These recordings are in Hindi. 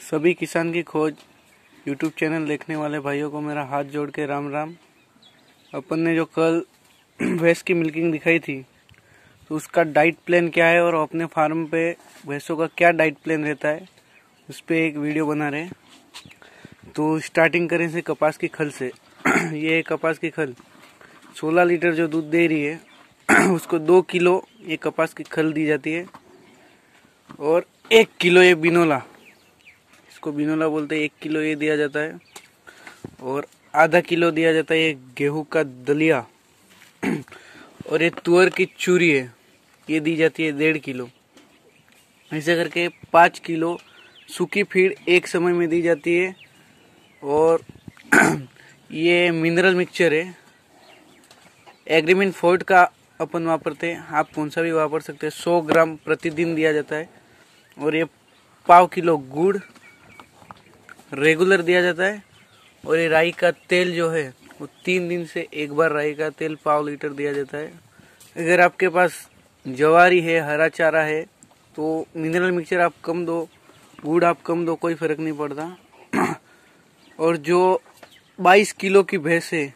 सभी किसान की खोज यूट्यूब चैनल देखने वाले भाइयों को मेरा हाथ जोड़ के राम राम। अपन ने जो कल भैंस की मिल्किंग दिखाई थी तो उसका डाइट प्लान क्या है और अपने फार्म पे भैंसों का क्या डाइट प्लान रहता है उस पर एक वीडियो बना रहे। तो स्टार्टिंग करें से कपास की खल से। ये कपास की खल 16 लीटर जो दूध दे रही है उसको 2 किलो ये कपास की खल दी जाती है और 1 किलो ये बिनोला, इसको बिनोला बोलते हैं, 1 किलो ये दिया जाता है और आधा किलो दिया जाता है ये गेहूं का दलिया और ये तुअर की चूरी है ये दी जाती है 1.5 किलो। ऐसे करके 5 किलो सूखी फीड एक समय में दी जाती है। और ये मिनरल मिक्सचर है, एग्रीमेंट फोर्ट का अपन वापरते हैं, आप कौन सा भी वापर सकते हैं। 100 ग्राम प्रतिदिन दिया जाता है और ये 1/4 किलो गुड़ रेगुलर दिया जाता है। और ये राई का तेल जो है वो 3 दिन से एक बार राई का तेल 1/4 लीटर दिया जाता है। अगर आपके पास जवारी है, हरा चारा है तो मिनरल मिक्सचर आप कम दो, गुड़ आप कम दो, कोई फर्क नहीं पड़ता। और जो 22 किलो की भैंस है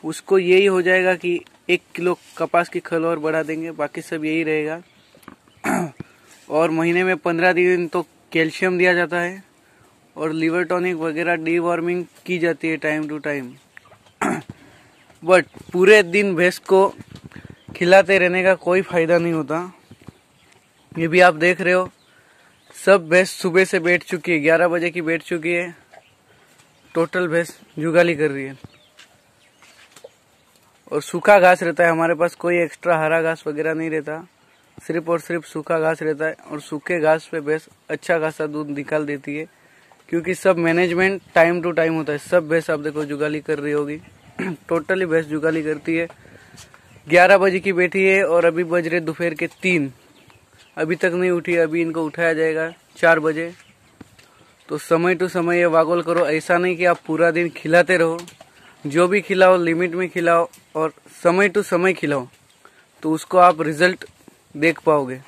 उसको यही हो जाएगा कि 1 किलो कपास की खल और बढ़ा देंगे, बाकी सब यही रहेगा। और महीने में 15 दिन तो कैल्शियम दिया जाता है और लिवर टॉनिक वगैरह डीवॉर्मिंग की जाती है टाइम टू टाइम। बट पूरे दिन भैंस को खिलाते रहने का कोई फायदा नहीं होता। ये भी आप देख रहे हो, सब भैंस सुबह से बैठ चुकी है, 11 बजे की बैठ चुकी है, टोटल भैंस जुगाली कर रही है। और सूखा घास रहता है हमारे पास, कोई एक्स्ट्रा हरा घास वगैरह नहीं रहता, सिर्फ और सिर्फ सूखा घास रहता है। और सूखे घास पे भैंस अच्छा खासा दूध निकाल देती है क्योंकि सब मैनेजमेंट टाइम टू टाइम होता है। सब भैंस आप देखो जुगाली कर रही होगी टोटली भैंस जुगाली करती है। 11 बजे की बैठी है और अभी बज रहे दोपहर के 3, अभी तक नहीं उठी, अभी इनको उठाया जाएगा 4 बजे। तो समय टू समय ये वागोल करो, ऐसा नहीं कि आप पूरा दिन खिलाते रहो, जो भी खिलाओ लिमिट में खिलाओ और समय टू समय खिलाओ तो उसको आप रिजल्ट देख पाओगे।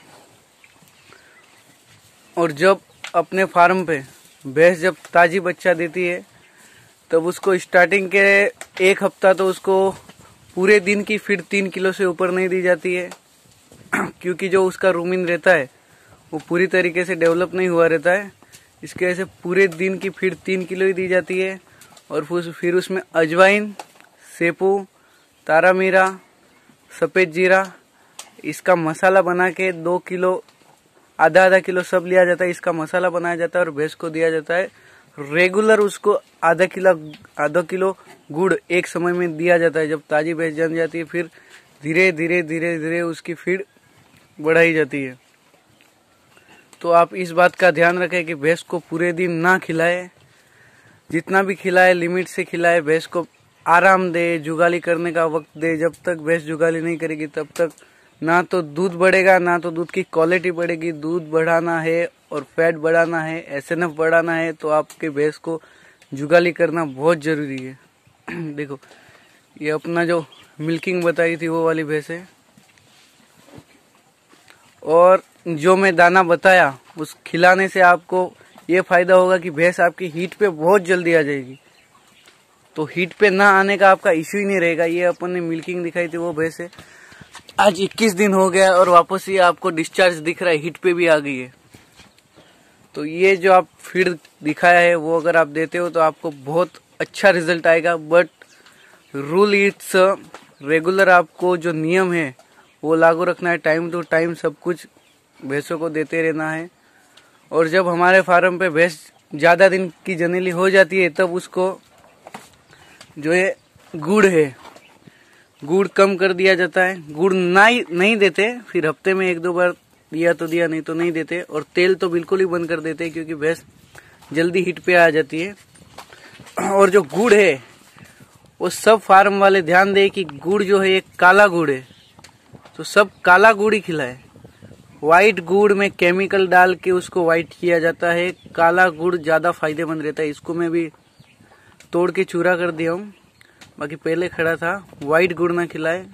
और जब अपने फार्म पे भैंस जब ताजी बच्चा देती है तब उसको स्टार्टिंग के 1 हफ्ता तो उसको पूरे दिन की फीड 3 किलो से ऊपर नहीं दी जाती है क्योंकि जो उसका रूमिन रहता है वो पूरी तरीके से डेवलप नहीं हुआ रहता है। इसके वजह से पूरे दिन की फीड 3 किलो ही दी जाती है। और फिर उसमें अजवाइन, सेपू, तारा मीरा, सफ़ेद जीरा, इसका मसाला बना के 2 किलो आधा किलो सब लिया जाता है, इसका मसाला बनाया जाता है और भैंस को दिया जाता है रेगुलर। उसको आधा किलो गुड़ एक समय में दिया जाता है। जब ताजी भैंस जम जाती है फिर धीरे धीरे उसकी फीड बढ़ाई जाती है। तो आप इस बात का ध्यान रखें कि भैंस को पूरे दिन ना खिलाए, जितना भी खिलाए लिमिट से खिलाए, भैंस को आराम दे, जुगाली करने का वक्त दे। जब तक भैंस जुगाली नहीं करेगी तब तक ना तो दूध बढ़ेगा ना तो दूध की क्वालिटी बढ़ेगी। दूध बढ़ाना है और फैट बढ़ाना है, एसएनएफ बढ़ाना है तो आपके भैंस को जुगाली करना बहुत जरूरी है। देखो ये अपना जो मिल्किंग बताई थी वो वाली भैंस है और जो मैं दाना बताया उस खिलाने से आपको ये फायदा होगा कि भैंस आपकी हीट पे बहुत जल्दी आ जाएगी। तो हीट पे ना आने का आपका इश्यू ही नहीं रहेगा। ये अपन ने मिल्किंग दिखाई थी वो भैंस है, आज 21 दिन हो गया और वापस ये आपको डिस्चार्ज दिख रहा है, हीट पे भी आ गई है। तो ये जो आप फीड दिखाया है वो अगर आप देते हो तो आपको बहुत अच्छा रिजल्ट आएगा। बट रूल इट्स रेगुलर, आपको जो नियम है वो लागू रखना है, टाइम टू टाइम सब कुछ भैंसों को देते रहना है। और जब हमारे फार्म पे भैंस ज़्यादा दिन की जनेली हो जाती है तब उसको जो ये गुड़ है गुड़ कम कर दिया जाता है। गुड़ नहीं देते, फिर हफ्ते में 1-2 बार दिया तो दिया, नहीं तो नहीं देते। और तेल तो बिल्कुल ही बंद कर देते हैं क्योंकि भैंस जल्दी हीट पे आ जाती है। और जो गुड़ है वो सब फार्म वाले ध्यान दें कि गुड़ जो है ये काला गुड़ है तो सब काला गुड़ ही खिलाए। व्हाइट गुड़ में केमिकल डाल के उसको व्हाइट किया जाता है, काला गुड़ ज्यादा फायदेमंद रहता है। इसको मैं भी तोड़ के चूरा कर दिया हूँ, बाकी पहले खड़ा था। व्हाइट गुड़ ना खिलाए,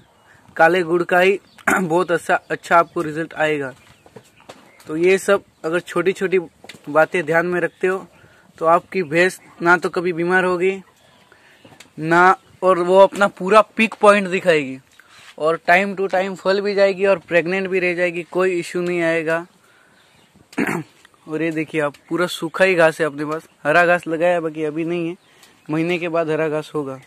काले गुड़ का ही बहुत अच्छा आपको रिजल्ट आएगा। तो ये सब अगर छोटी छोटी बातें ध्यान में रखते हो तो आपकी भैंस ना तो कभी बीमार होगी ना, और वो अपना पूरा पीक पॉइंट दिखाएगी और टाइम टू टाइम फल भी जाएगी और प्रेग्नेंट भी रह जाएगी, कोई इश्यू नहीं आएगा। और ये देखिए आप, पूरा सूखा ही घास है अपने पास, हरा घास लगाया बाकी अभी नहीं है, महीने के बाद हरा घास होगा।